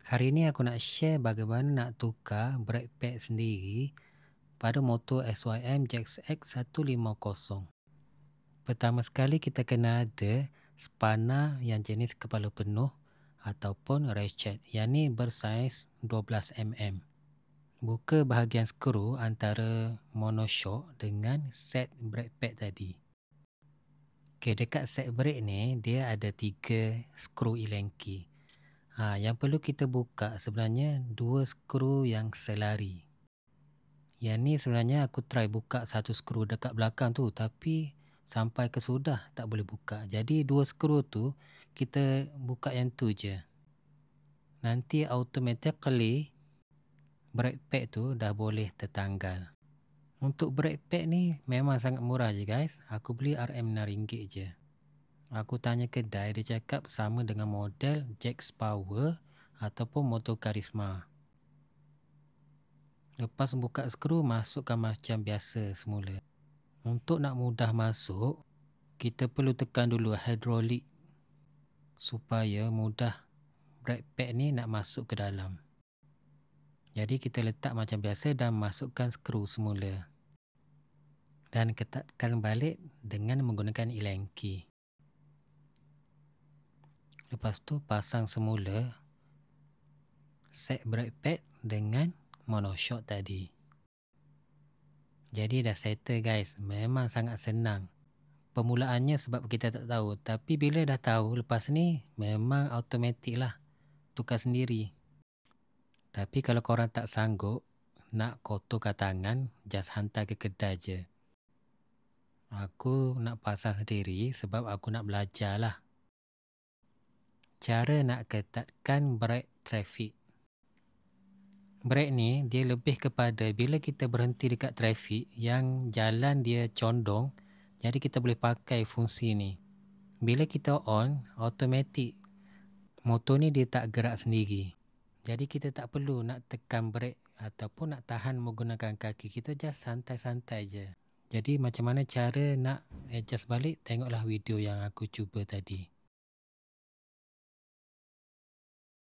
Hari ni aku nak share bagaimana nak tukar brake pad sendiri pada motor SYM JacksX 150. Pertama sekali kita kena ada spana yang jenis kepala penuh ataupun ratchet, yang ni bersaiz 12mm. Buka bahagian skru antara monoshock dengan set brake pad tadi. Okay, dekat set brake ni dia ada 3 skru Allen key. Yang perlu kita buka sebenarnya 2 skru yang selari. Yang ni sebenarnya aku try buka satu skru dekat belakang tu, tapi sampai ke sudah tak boleh buka. Jadi 2 skru tu kita buka yang tu je. Nanti automatically brake pad tu dah boleh tertanggal. Untuk brake pad ni memang sangat murah je guys. Aku beli RM6 je. Aku tanya kedai, dia cakap sama dengan model Jacks Power ataupun motor Karisma. Lepas buka skru, masukkan macam biasa semula. Untuk nak mudah masuk, kita perlu tekan dulu hidrolik supaya mudah brake pad ni nak masuk ke dalam. Jadi kita letak macam biasa dan masukkan skru semula. Dan ketatkan balik dengan menggunakan Allen key. Lepas tu pasang semula set brake pad dengan monoshock tadi. Jadi dah settle guys. Memang sangat senang. Permulaannya sebab kita tak tahu. Tapi bila dah tahu, lepas ni memang automatik lah. Tukar sendiri. Tapi kalau korang tak sanggup nak kotorkan tangan, just hantar ke kedai je. Aku nak pasang sendiri sebab aku nak belajar lah. Cara nak ketatkan brake trafik. Brake ni dia lebih kepada bila kita berhenti dekat trafik yang jalan dia condong, jadi kita boleh pakai fungsi ni. Bila kita on, automatik motor ni dia tak gerak sendiri. Jadi kita tak perlu nak tekan brake ataupun nak tahan menggunakan kaki. Kita just santai-santai je. Jadi macam mana cara nak adjust balik, tengoklah video yang aku cuba tadi.